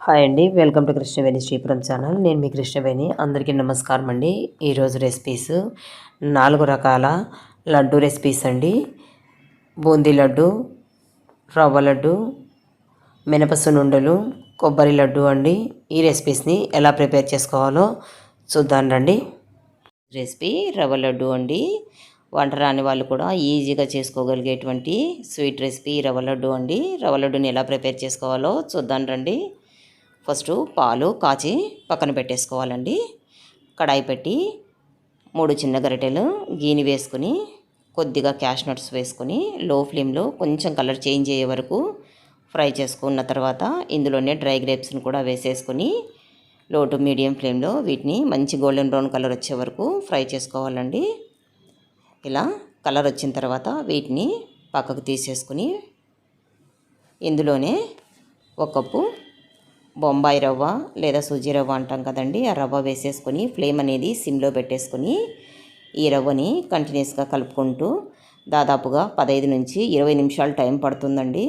Hi అండి, welcome to Krishnaveni Sripuram channel. నేను మీ కృష్ణవేణి. అందరికీ నమస్కారం అండి. ఈరోజు రెసిపీస్ 4 రకాల లడ్డు రెసిపీస్ అండి. బూందీ లడ్డు, రవ్వ లడ్డు, మినపసునుండలు, కొబ్బరి లడ్డు అండి. ఈ రెసిపీస్ని ఎలా ప్రిపేర్ చేసుకోవాలో చూద్దాం రండి. రెసిపీ రవ్వ లడ్డు అండి. వంట రాని వాళ్ళు కూడా ఈజీగా చేసుకోగలిగేటువంటి స్వీట్ రెసిపీ రవ్వ లడ్డు అండి. రవ్వ లడ్డుని ఎలా ప్రిపేర్ చేసుకోవాలో చూద్దాం రండి. ఫస్ట్ పాలు కాచి పక్కన పెట్టేసుకోవాలండి. కడాయి పెట్టి 3 చిన్న గరిటెలు గీని వేసుకుని కొద్దిగా క్యాష్ వేసుకుని లో ఫ్లేమ్లో కొంచెం కలర్ చేంజ్ అయ్యే వరకు ఫ్రై చేసుకున్న తర్వాత ఇందులోనే డ్రై గ్రేప్స్ని కూడా వేసేసుకుని లో టు మీడియం ఫ్లేమ్లో వీటిని మంచి గోల్డెన్ బ్రౌన్ కలర్ వచ్చే వరకు ఫ్రై చేసుకోవాలండి. ఇలా కలర్ వచ్చిన తర్వాత వీటిని పక్కకు తీసేసుకుని ఇందులోనే 1 కప్పు బొంబాయి రవ్వ లేదా సూజీ రవ్వ అంటాం కదండి, ఆ రవ్వ వేసేసుకొని ఫ్లేమ్ అనేది సిమ్లో పెట్టేసుకొని ఈ రవ్వని కంటిన్యూస్గా కలుపుకుంటూ దాదాపుగా 15 నుంచి 20 నిమిషాలు టైం పడుతుందండి.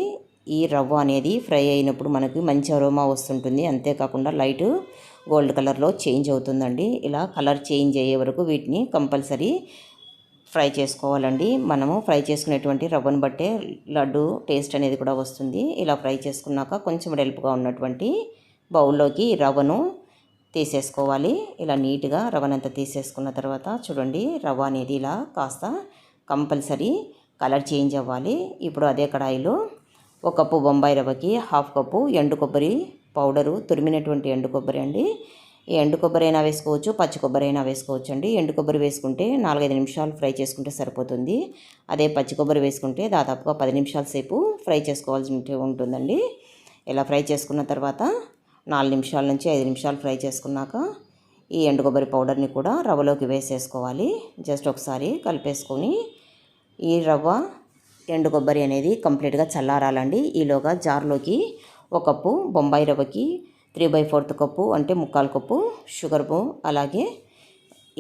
ఈ రవ్వ అనేది ఫ్రై అయినప్పుడు మనకి మంచి అరోమా వస్తుంటుంది. అంతేకాకుండా లైట్ గోల్డ్ కలర్లో చేంజ్ అవుతుందండి. ఇలా కలర్ చేంజ్ అయ్యే వరకు వీటిని కంపల్సరీ ఫ్రై చేసుకోవాలండి. మనము ఫ్రై చేసుకునేటువంటి రవ్వను బట్టే లడ్డు టేస్ట్ అనేది కూడా వస్తుంది. ఇలా ఫ్రై చేసుకున్నాక కొంచెం వెడల్పుగా ఉన్నటువంటి బౌల్లోకి రవ్వను తీసేసుకోవాలి. ఇలా నీట్గా రవ్వనంతా తీసేసుకున్న తర్వాత చూడండి, రవ్వ అనేది ఇలా కాస్త కంపల్సరీ కలర్ చేంజ్ అవ్వాలి. ఇప్పుడు అదే కడాయిలో 1 కప్పు బొంబాయి రవ్వకి 1/2 కప్పు ఎండు కొబ్బరి పౌడరు, తురిమినటువంటి ఎండు కొబ్బరి అండి. ఈ ఎండు కొబ్బరి అయినా వేసుకోవచ్చు, పచ్చి కొబ్బరి అయినా వేసుకోవచ్చు అండి. ఎండు కొబ్బరి వేసుకుంటే 4-5 నిమిషాలు ఫ్రై చేసుకుంటే సరిపోతుంది. అదే పచ్చి కొబ్బరి వేసుకుంటే దాదాపుగా 10 నిమిషాల సేపు ఫ్రై చేసుకోవాల్సి ఉంటుందండి. ఇలా ఫ్రై చేసుకున్న తర్వాత 4 నిమిషాల నుంచి 5 నిమిషాలు ఫ్రై చేసుకున్నాక ఈ ఎండు కొబ్బరి పౌడర్ని కూడా రవ్వలోకి వేసేసుకోవాలి. జస్ట్ ఒకసారి కలిపేసుకొని ఈ రవ్వ ఎండు కొబ్బరి అనేది కంప్లీట్గా చల్లారాలండి. ఈలోగా జార్లోకి 1 కప్పు బొంబాయి రవ్వకి 3/4 కప్పు అంటే 1/4 కప్పు షుగరు, అలాగే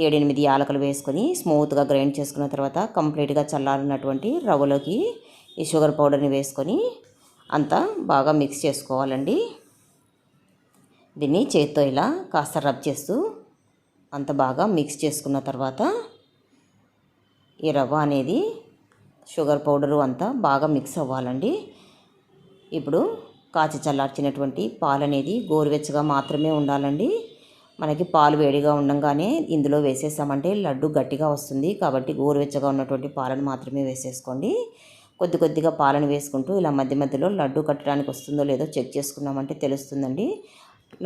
7-8 యాలకులు వేసుకొని స్మూత్గా గ్రైండ్ చేసుకున్న తర్వాత కంప్లీట్గా చల్లారినటువంటి రవ్వలోకి ఈ షుగర్ పౌడర్ని వేసుకొని అంతా బాగా మిక్స్ చేసుకోవాలండి. దీన్ని చేత్తో ఇలా కాస్త రబ్ చేస్తూ అంత బాగా మిక్స్ చేసుకున్న తర్వాత ఈ రవ్వ అనేది షుగర్ పౌడరు అంతా బాగా మిక్స్ అవ్వాలండి. ఇప్పుడు కాచి చల్లార్చినటువంటి పాలు అనేది గోరువెచ్చగా మాత్రమే ఉండాలండి. మనకి పాలు వేడిగా ఉండగానే ఇందులో వేసేసామంటే లడ్డు గట్టిగా వస్తుంది. కాబట్టి గోరువెచ్చగా ఉన్నటువంటి పాలను మాత్రమే వేసేసుకోండి. కొద్దిగా పాలను వేసుకుంటూ ఇలా మధ్య మధ్యలో లడ్డు కట్టడానికి వస్తుందో లేదో చెక్ చేసుకున్నామంటే తెలుస్తుందండి.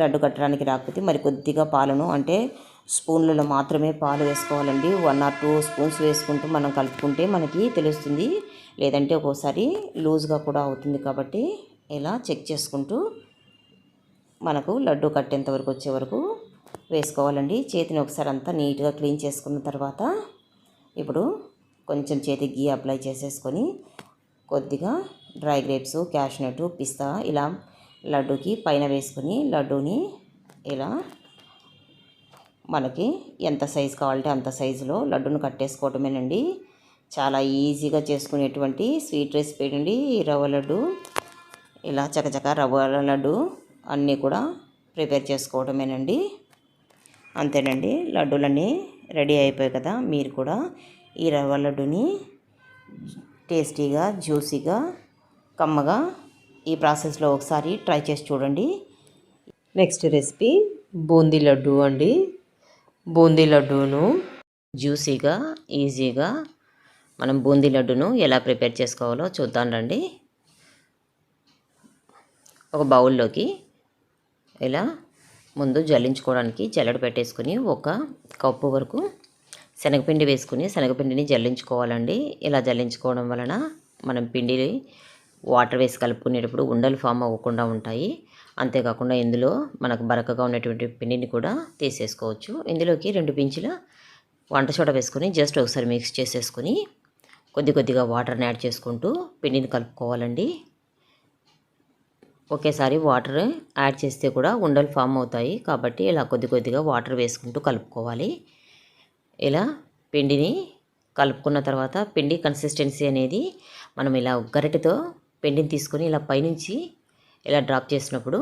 లడ్డు కట్టడానికి రాకపోతే మరి కొద్దిగా పాలను అంటే స్పూన్లలో మాత్రమే పాలు వేసుకోవాలండి. 1 or 2 స్పూన్స్ వేసుకుంటూ మనం కలుపుకుంటే మనకి తెలుస్తుంది. లేదంటే ఒక్కోసారి లూజ్గా కూడా అవుతుంది. కాబట్టి ఇలా చెక్ చేసుకుంటూ మనకు లడ్డు కట్టేంత వరకు వచ్చే వరకు వేసుకోవాలండి. చేతిని ఒకసారి అంతా నీట్గా క్లీన్ చేసుకున్న తర్వాత ఇప్పుడు కొంచెం చేతికి గీ అప్లై చేసేసుకొని కొద్దిగా డ్రై గ్రేప్స్, క్యాష్నట్, పిస్తా ఇలా లడ్డూకి పైన వేసుకొని లడ్డూని ఇలా మనకి ఎంత సైజు కావాలంటే అంత సైజులో లడ్డూను కట్టేసుకోవటమేనండి. చాలా ఈజీగా చేసుకునేటువంటి స్వీట్ రెసిపీ అండి ఈ రవ్వ లడ్డు. ఇలా చకచక రవ్వ లడ్డు అన్నీ కూడా ప్రిపేర్ చేసుకోవడమేనండి. అంతేనండి, లడ్డూలన్నీ రెడీ అయిపోయాయి కదా. మీరు కూడా ఈ రవ్వ లడ్డుని టేస్టీగా, జ్యూసీగా, కమ్మగా ఈ ప్రాసెస్లో ఒకసారి ట్రై చేసి చూడండి. నెక్స్ట్ రెసిపీ బూందీ లడ్డు అండి. బూందీ లడ్డూను జ్యూసీగా, ఈజీగా మనం బూందీ లడ్డును ఎలా ప్రిపేర్ చేసుకోవాలో చూద్దాం రండి. ఒక బౌల్లోకి ఇలా ముందు జల్లించుకోవడానికి జల్లెడ పెట్టేసుకుని 1 కప్పు వరకు శనగపిండి వేసుకుని శనగపిండిని జల్లించుకోవాలండి. ఇలా జల్లించుకోవడం వలన మనం పిండిని వాటర్ వేసి కలుపుకునేటప్పుడు ఉండలు ఫామ్ అవ్వకుండా ఉంటాయి. అంతేకాకుండా ఇందులో మనకు బరకగా ఉన్నటువంటి పిండిని కూడా తీసేసుకోవచ్చు. ఇందులోకి 2 పించుల వంట సోడా వేసుకొని జస్ట్ ఒకసారి మిక్స్ చేసేసుకొని కొద్దిగా వాటర్ని యాడ్ చేసుకుంటూ పిండిని కలుపుకోవాలండి. ఒకేసారి వాటర్ యాడ్ చేస్తే కూడా ఉండలు ఫామ్ అవుతాయి. కాబట్టి ఇలా కొద్దిగా వాటర్ వేసుకుంటూ కలుపుకోవాలి. ఇలా పిండిని కలుపుకున్న తర్వాత పిండి కన్సిస్టెన్సీ అనేది మనం ఇలా గరిటెతో పిండిని తీసుకొని ఇలా పైనుంచి ఇలా డ్రాప్ చేసినప్పుడు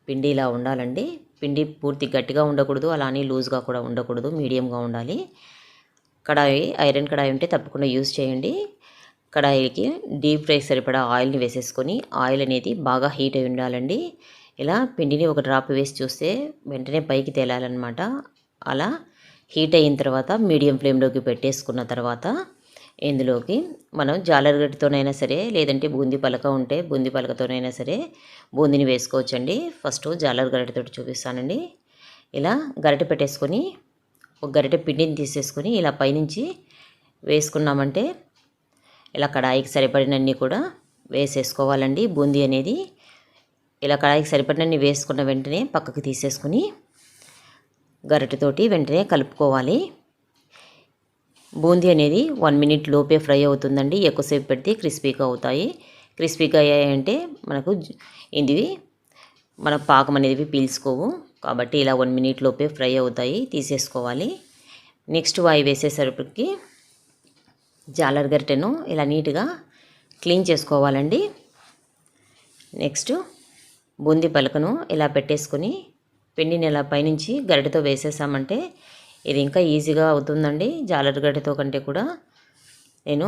పిండి ఇలా ఉండాలండి. పిండి పూర్తి గట్టిగా ఉండకూడదు, అలా అని లూజ్గా కూడా ఉండకూడదు, మీడియంగా ఉండాలి. కడాయి, ఐరన్ కడాయి ఉంటే తప్పకుండా యూజ్ చేయండి. కడాయికి డీప్ ఫ్రై సరిపడా ఆయిల్ని వేసేసుకొని ఆయిల్ అనేది బాగా హీట్ అయి ఉండాలండి. ఇలా పిండిని ఒక డ్రాప్ వేసి చూస్తే వెంటనే పైకి తేలాలన్నమాట. అలా హీట్ అయిన తర్వాత మీడియం ఫ్లేమ్లోకి పెట్టేసుకున్న తర్వాత ఇందులోకి మనం జాలరగడ్డతోనైనా సరే, లేదంటే బూందీ పలక ఉంటే బూందీ పలకతోనైనా సరే బూందీని వేసుకోవచ్చండి. ఫస్ట్ జాలరగడ్డతో చూపిస్తానండి. ఇలా గరిటె పెట్టేసుకొని ఒక గరిటె పిండిని తీసేసుకొని ఇలా పైనుంచి వేసుకున్నామంటే ఇలా కడాయికి సరిపడినన్ని కూడా వేసేసుకోవాలండి. బూందీ అనేది ఇలా కడాయికి సరిపడినన్ని వేసుకున్న వెంటనే పక్కకు తీసేసుకొని గరిటెతోటి వెంటనే కలుపుకోవాలి. బూందీ అనేది 1 మినిట్ లోపే ఫ్రై అవుతుందండి. ఎక్కువసేపు పెడితే క్రిస్పీగా అవుతాయి. క్రిస్పీగా అయ్యాయంటే మనకు ఇది మన పాకం అనేది పీల్చుకోవు. కాబట్టి ఇలా 1 మినిట్ లోపే ఫ్రై అవుతాయి, తీసేసుకోవాలి. నెక్స్ట్ వాయి వేసేసరికి జాలర్ గరిటెను ఇలా నీట్గా క్లీన్ చేసుకోవాలండి. నెక్స్ట్ బూందీ పలకను ఇలా పెట్టేసుకొని పిండిని ఇలా పైనుంచి గరిటెతో వేసేసామంటే ఇది ఇంకా ఈజీగా అవుతుందండి. జాలర్ గరిటెతో కంటే కూడా నేను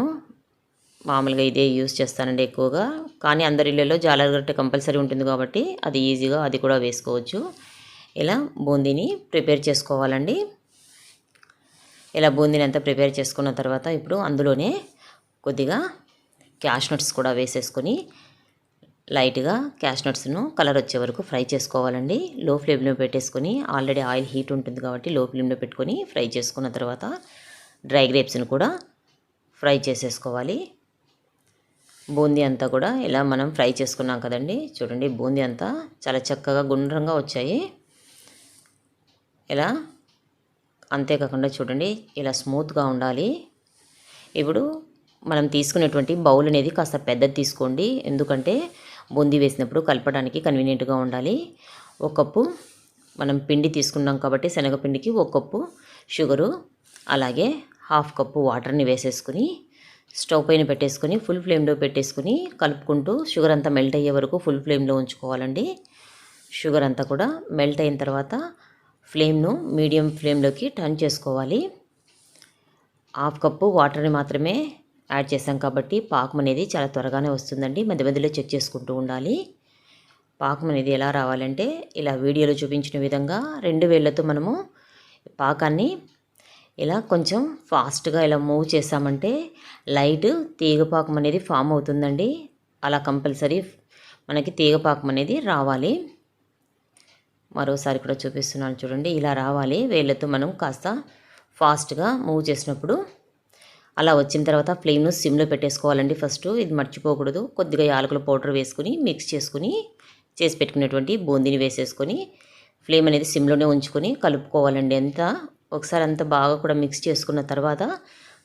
మామూలుగా ఇదే యూజ్ చేస్తానండి ఎక్కువగా. కానీ అందరి ఇళ్ళల్లో జాలర్ గరిటె కంపల్సరీ ఉంటుంది కాబట్టి అది ఈజీగా అది కూడా వేసుకోవచ్చు. ఇలా బూందీని ప్రిపేర్ చేసుకోవాలండి. ఇలా బూందీని అంతా ప్రిపేర్ చేసుకున్న తర్వాత ఇప్పుడు అందులోనే కొద్దిగా క్యాష్నట్స్ కూడా వేసేసుకొని లైట్గా క్యాష్నట్స్ను కలర్ వచ్చే వరకు ఫ్రై చేసుకోవాలండి. లో ఫ్లేమ్లో పెట్టేసుకొని ఆల్రెడీ ఆయిల్ హీట్ ఉంటుంది కాబట్టి లో ఫ్లేమ్లో పెట్టుకొని ఫ్రై చేసుకున్న తర్వాత డ్రై గ్రేప్స్ని కూడా ఫ్రై చేసేసుకోవాలి. బూందీ అంతా కూడా ఇలా మనం ఫ్రై చేసుకున్నాం కదండి. చూడండి బూందీ అంతా చాలా చక్కగా గుండ్రంగా వచ్చాయి. ఇలా అంతేకాకుండా చూడండి ఇలా స్మూత్గా ఉండాలి. ఇప్పుడు మనం తీసుకునేటువంటి బౌల్ అనేది కాస్త పెద్దది తీసుకోండి. ఎందుకంటే బూందీ వేసినప్పుడు కలపడానికి కన్వీనియంట్గా ఉండాలి. 1 కప్పు మనం పిండి తీసుకున్నాం కాబట్టి శనగపిండికి 1 కప్పు షుగరు, అలాగే 1/2 కప్పు వాటర్ని వేసేసుకుని స్టవ్ పైన పెట్టేసుకొని ఫుల్ ఫ్లేమ్లో పెట్టేసుకుని కలుపుకుంటూ షుగర్ అంతా మెల్ట్ అయ్యే వరకు ఫుల్ ఫ్లేమ్లో ఉంచుకోవాలండి. షుగర్ అంతా కూడా మెల్ట్ అయిన తర్వాత ఫ్లేమ్ను మీడియం ఫ్లేమ్లోకి టర్న్ చేసుకోవాలి. 1/2 కప్పు వాటర్ని మాత్రమే యాడ్ చేసాం కాబట్టి పాకం అనేది చాలా త్వరగానే వస్తుందండి. మధ్య మధ్యలో చెక్ చేసుకుంటూ ఉండాలి. పాకం అనేది ఎలా రావాలంటే ఇలా వీడియోలో చూపించిన విధంగా 2 వేళ్ళతో మనము పాకాన్ని ఇలా కొంచెం ఫాస్ట్గా ఇలా మూవ్ చేసామంటే లైట్ తీగపాకం అనేది ఫామ్ అవుతుందండి. అలా కంపల్సరీ మనకి తీగపాకం అనేది రావాలి. మరోసారి కూడా చూపిస్తున్నాను చూడండి. ఇలా రావాలి. వేళ్ళతో మనం కాస్త ఫాస్ట్గా మూవ్ చేసినప్పుడు అలా వచ్చిన తర్వాత ఫ్లేమ్ను సిమ్లో పెట్టేసుకోవాలండి. ఫస్ట్ ఇది మర్చిపోకూడదు. కొద్దిగా యాలకుల పౌడర్ వేసుకుని మిక్స్ చేసుకుని చేసి పెట్టుకునేటువంటి బూందీని వేసేసుకొని ఫ్లేమ్ అనేది సిమ్లోనే ఉంచుకొని కలుపుకోవాలండి. ఒకసారి అంతా బాగా కూడా మిక్స్ చేసుకున్న తర్వాత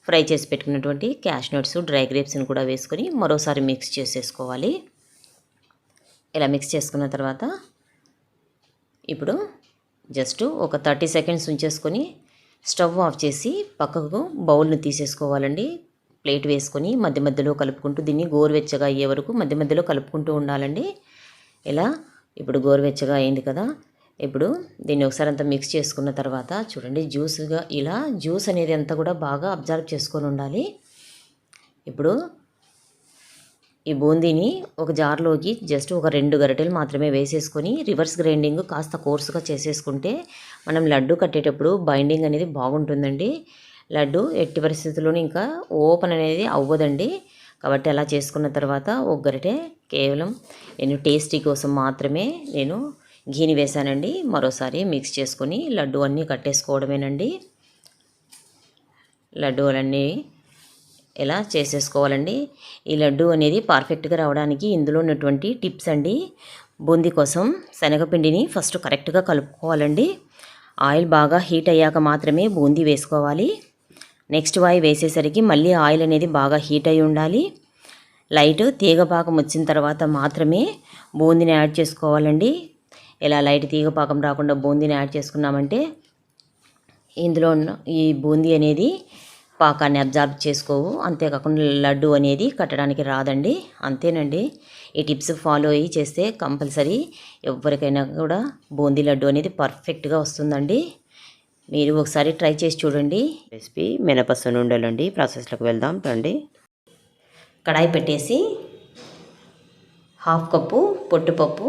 ఫ్రై చేసి పెట్టుకున్నటువంటి క్యాష్నట్స్, డ్రై గ్రేప్స్ని కూడా వేసుకొని మరోసారి మిక్స్ చేసేసుకోవాలి. ఇలా మిక్స్ చేసుకున్న తర్వాత ఇప్పుడు జస్ట్ ఒక 30 సెకండ్స్ ఉంచేసుకొని స్టవ్ ఆఫ్ చేసి పక్కకు బౌల్ని తీసేసుకోవాలండి. ప్లేట్ వేసుకొని మధ్య మధ్యలో కలుపుకుంటూ దీన్ని గోరువెచ్చగా అయ్యే వరకు మధ్య మధ్యలో కలుపుకుంటూ ఉండాలండి. ఇలా ఇప్పుడు గోరువెచ్చగా అయింది కదా. ఇప్పుడు దీన్ని ఒకసారి అంతా మిక్స్ చేసుకున్న తర్వాత చూడండి జ్యూస్గా ఇలా జ్యూస్ అనేది అంతా కూడా బాగా అబ్జర్వ్ చేసుకొని ఉండాలి. ఇప్పుడు ఈ బూందీని ఒక జార్లోకి జస్ట్ ఒక 2 గరిటెలు మాత్రమే వేసేసుకొని రివర్స్ గ్రైండింగ్ కాస్త కోర్సుగా చేసేసుకుంటే మనం లడ్డు కట్టేటప్పుడు బైండింగ్ అనేది బాగుంటుందండి. లడ్డు ఎట్టి పరిస్థితుల్లోనూ ఇంకా ఓపెన్ అనేది అవ్వదండి. కాబట్టి అలా చేసుకున్న తర్వాత ఒక గరిటె కేవలం నేను టేస్టీ కోసం మాత్రమే నేను ఘీని వేశానండి. మరోసారి మిక్స్ చేసుకొని లడ్డు అన్నీ కట్టేసుకోవడమేనండి. లడ్డూలన్నీ ఎలా చేసేసుకోవాలండి. ఈ లడ్డు అనేది పర్ఫెక్ట్గా రావడానికి ఇందులో ఉన్నటువంటి టిప్స్ అండి. బూందీ కోసం శనగపిండిని ఫస్ట్ కరెక్ట్గా కలుపుకోవాలండి. ఆయిల్ బాగా హీట్ అయ్యాక మాత్రమే బూందీ వేసుకోవాలి. నెక్స్ట్ వాయి వేసేసరికి మళ్ళీ ఆయిల్ అనేది బాగా హీట్ అయి ఉండాలి. లైట్ తీగపాకం వచ్చిన తర్వాత మాత్రమే బూందీని యాడ్ చేసుకోవాలండి. ఇలా లైట్ తీగపాకం రాకుండా బూందీని యాడ్ చేసుకున్నామంటే ఇందులో ఉన్న ఈ బూందీ అనేది పాకాన్ని అబ్జర్వ్ చేసుకోవు. అంతేకాకుండా లడ్డు అనేది కట్టడానికి రాదండి. అంతేనండి. ఈ టిప్స్ ఫాలో అయ్యి చేస్తే కంపల్సరీ ఎవరికైనా కూడా బూందీ లడ్డు అనేది పర్ఫెక్ట్గా వస్తుందండి. మీరు ఒకసారి ట్రై చేసి చూడండి. రెసిపీ మినపసను ఉండాలండి. ప్రాసెస్లోకి వెళ్దాం రండి. కడాయి పెట్టేసి 1/2 కప్పు పొట్టుపప్పు,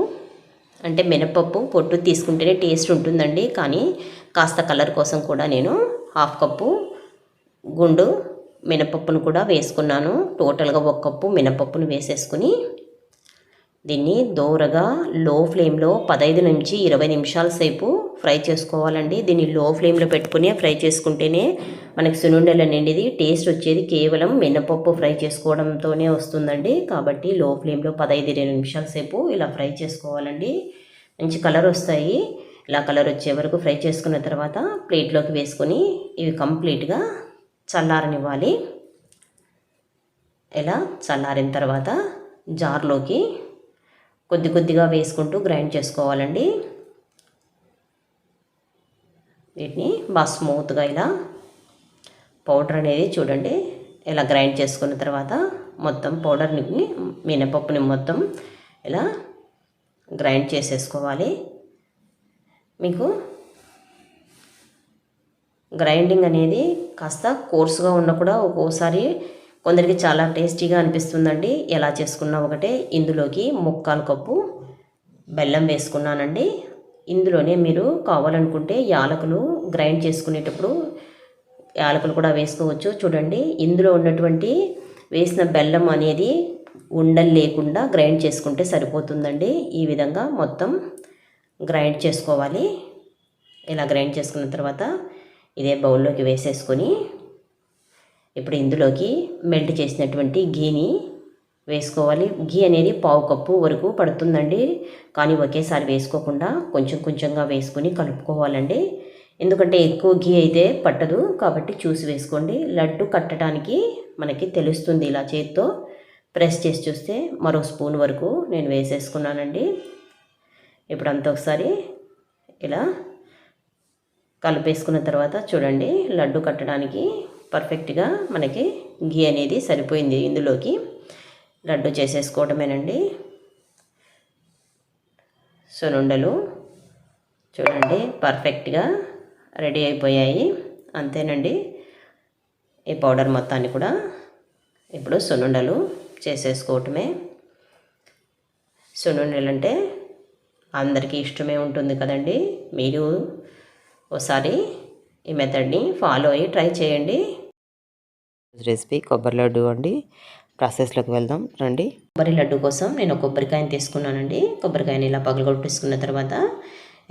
అంటే మినపప్పు పొట్టు తీసుకుంటేనే టేస్ట్ ఉంటుందండి. కానీ కాస్త కలర్ కోసం కూడా నేను 1/2 కప్పు గుండు మినపప్పును కూడా వేసుకున్నాను. టోటల్గా 1 కప్పు మినపప్పును వేసేసుకుని దీన్ని దోరగా లో ఫ్లేమ్లో 15 నుంచి 20 నిమిషాల సేపు ఫ్రై చేసుకోవాలండి. దీన్ని లో ఫ్లేమ్లో పెట్టుకుని ఫ్రై చేసుకుంటేనే మనకి సున్నుండలు అనేది టేస్ట్ వచ్చేది కేవలం మినపప్పు ఫ్రై చేసుకోవడంతోనే వస్తుందండి. కాబట్టి లో ఫ్లేమ్లో 15-20 నిమిషాల సేపు ఇలా ఫ్రై చేసుకోవాలండి. మంచి కలర్ వస్తాయి. ఇలా కలర్ వచ్చే వరకు ఫ్రై చేసుకున్న తర్వాత ప్లేట్లోకి వేసుకొని ఇవి కంప్లీట్గా చల్లారనివ్వాలి. ఇలా చల్లారిన తర్వాత జార్లోకి కొద్దిగా వేసుకుంటూ గ్రైండ్ చేసుకోవాలండి. వీటిని బాగా స్మూత్గా ఇలా పౌడర్ అనేది చూడండి ఇలా గ్రైండ్ చేసుకున్న తర్వాత మొత్తం పౌడర్ని మినపప్పుని మొత్తం ఇలా గ్రైండ్ చేసేసుకోవాలి. మీకు గ్రైండింగ్ అనేది కాస్త కోర్సుగా ఉన్న కూడా ఒక్కోసారి కొందరికి చాలా టేస్టీగా అనిపిస్తుందండి. ఎలా చేసుకున్నా ఒకటే. ఇందులోకి 1/4 కప్పు బెల్లం వేసుకున్నానండి. ఇందులోనే మీరు కావాలనుకుంటే యాలకులు గ్రైండ్ చేసుకునేటప్పుడు యాలకులు కూడా వేసుకోవచ్చు. చూడండి ఇందులో ఉన్నటువంటి వేసిన బెల్లం అనేది ఉండలు లేకుండా గ్రైండ్ చేసుకుంటే సరిపోతుందండి. ఈ విధంగా మొత్తం గ్రైండ్ చేసుకోవాలి. ఇలా గ్రైండ్ చేసుకున్న తర్వాత ఇదే బౌల్లోకి వేసేసుకొని ఇప్పుడు ఇందులోకి మెల్ట్ చేసినటువంటి ఘీని వేసుకోవాలి. ఘీ అనేది 1/4 కప్పు వరకు పడుతుందండి. కానీ ఒకేసారి వేసుకోకుండా కొంచెంగా వేసుకొని కలుపుకోవాలండి. ఎందుకంటే ఎక్కువ ఘీ అయితే పట్టదు, కాబట్టి చూసి వేసుకోండి. లడ్డు కట్టడానికి మనకి తెలుస్తుంది. ఇలా చేతితో ప్రెస్ చేసి చూస్తే మరో స్పూన్ వరకు నేను వేసేసుకున్నానండి. ఇప్పుడు అంతా ఒకసారి ఇలా కలిపేసుకున్న తర్వాత చూడండి లడ్డు కట్టడానికి పర్ఫెక్ట్గా మనకి ఘీ అనేది సరిపోయింది. ఇందులోకి లడ్డు చేసేసుకోవడమేనండి. సున్నుండలు చూడండి పర్ఫెక్ట్గా రెడీ అయిపోయాయి. అంతేనండి. ఈ పౌడర్ మొత్తాన్ని కూడా ఇప్పుడు సున్నుండలు చేసేసుకోవటమే. సున్నుండలు అంటే అందరికీ ఇష్టమే ఉంటుంది కదండి. మీరు ఒకసారి ఈ మెథడ్ని ఫాలో అయ్యి ట్రై చేయండి. రెసిపీ కొబ్బరి లడ్డు అండి. ప్రాసెస్లోకి వెళ్దాం రండి. కొబ్బరి లడ్డు కోసం నేను కొబ్బరికాయని తీసుకున్నానండి. కొబ్బరికాయని ఇలా పగలగొట్టేసుకున్న తర్వాత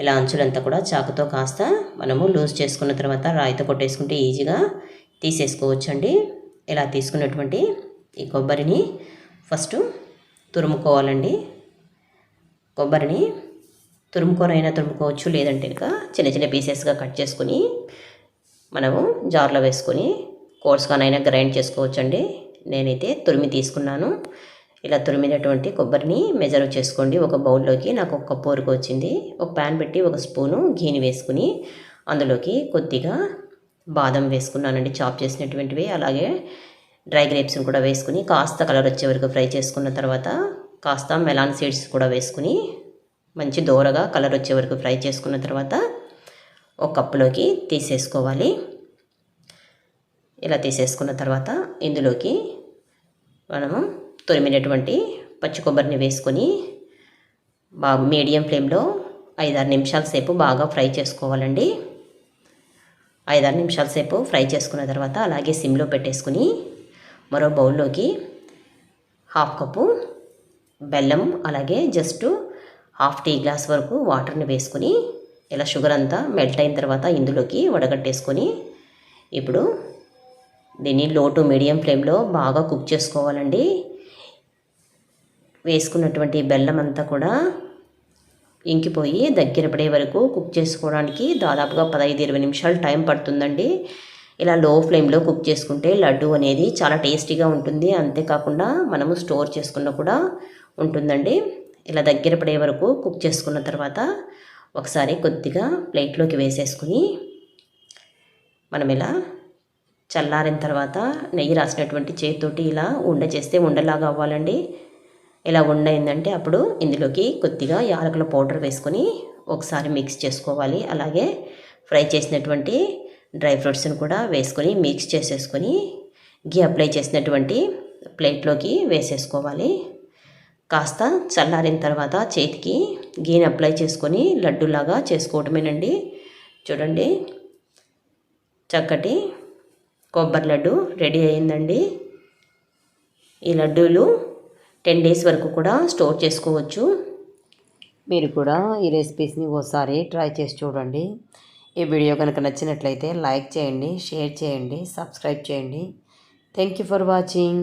ఇలా అంచులంతా కూడా చాకుతో కాస్త మనము లూజ్ చేసుకున్న తర్వాత రాయితో కొట్టేసుకుంటే ఈజీగా తీసేసుకోవచ్చండి. ఇలా తీసుకున్నటువంటి ఈ కొబ్బరిని ఫస్ట్ తురుముకోవాలండి. కొబ్బరిని తురుముకొనైనా తురుముకోవచ్చు, లేదంటే ఇంకా చిన్న పీసెస్గా కట్ చేసుకుని మనము జార్లో వేసుకొని కోర్స్గానైనా గ్రైండ్ చేసుకోవచ్చండి. నేనైతే తురిమి తీసుకున్నాను. ఇలా తురిమినటువంటి కొబ్బరిని మెజర్ చేసుకోండి. ఒక బౌల్లోకి నాకు 1 కప్పు వరకు వచ్చింది. ఒక ప్యాన్ పెట్టి 1 స్పూను ఘీని వేసుకుని అందులోకి కొద్దిగా బాదం వేసుకున్నానండి, చాప్ చేసినటువంటివి. అలాగే డ్రై గ్రేప్స్ని కూడా వేసుకుని కాస్త కలర్ వచ్చే వరకు ఫ్రై చేసుకున్న తర్వాత కాస్త మెలాన్ సీడ్స్ కూడా వేసుకుని మంచి దోరగా కలర్ వచ్చే వరకు ఫ్రై చేసుకున్న తర్వాత 1 కప్పులోకి తీసేసుకోవాలి. ఇలా తీసేసుకున్న తర్వాత ఇందులోకి మనము తురిమినటువంటి పచ్చి కొబ్బరిని వేసుకొని బాగా మీడియం ఫ్లేమ్లో 5-6 నిమిషాల సేపు బాగా ఫ్రై చేసుకోవాలండి. 5-6 నిమిషాల సేపు ఫ్రై చేసుకున్న తర్వాత అలాగే సిమ్లో పెట్టేసుకుని మరో బౌల్లోకి 1/2 కప్పు బెల్లం, అలాగే జస్ట్ 1/2 టీ గ్లాస్ వరకు వాటర్ని వేసుకొని ఇలా షుగర్ అంతా మెల్ట్ అయిన తర్వాత ఇందులోకి వడగట్టేసుకొని ఇప్పుడు దీన్ని లో టు మీడియం ఫ్లేమ్లో బాగా కుక్ చేసుకోవాలండి. వేసుకున్నటువంటి బెల్లం అంతా కూడా ఇంకిపోయి దగ్గర పడే వరకు కుక్ చేసుకోవడానికి దాదాపుగా 15-20 నిమిషాలు టైం పడుతుందండి. ఇలా లో ఫ్లేమ్లో కుక్ చేసుకుంటే లడ్డు అనేది చాలా టేస్టీగా ఉంటుంది. అంతేకాకుండా మనము స్టోర్ చేసుకున్న కూడా ఉంటుందండి. ఇలా దగ్గర పడే వరకు కుక్ చేసుకున్న తర్వాత ఒకసారి కొద్దిగా ప్లేట్లోకి వేసేసుకుని మనం ఇలా చల్లారిన తర్వాత నెయ్యి రాసినటువంటి చేతితోటి ఇలా ఉండ చేస్తే ఉండలాగా అవ్వాలండి. ఇలా ఉండయిందంటే అప్పుడు ఇందులోకి కొద్దిగా యాలకుల పౌడర్ వేసుకొని ఒకసారి మిక్స్ చేసుకోవాలి. అలాగే ఫ్రై చేసినటువంటి డ్రై ఫ్రూట్స్ని కూడా వేసుకొని మిక్స్ చేసేసుకొని గీ అప్లై చేసినటువంటి ప్లేట్లోకి వేసేసుకోవాలి. కాస్త చల్లారిన తర్వాత చేతికి గీని అప్లై చేసుకొని లడ్డూలాగా చేసుకోవటమేనండి. చూడండి, చక్కటి కొబ్బరి లడ్డు రెడీ అయిందండి. ఈ లడ్డూలు 10 డేస్ వరకు కూడా స్టోర్ చేసుకోవచ్చు. మీరు కూడా ఈ రెసిపీస్ని ఓసారి ట్రై చేసి చూడండి. ఈ వీడియో కనుక నచ్చినట్లయితే లైక్ చేయండి, షేర్ చేయండి, సబ్స్క్రైబ్ చేయండి. Thank you for watching.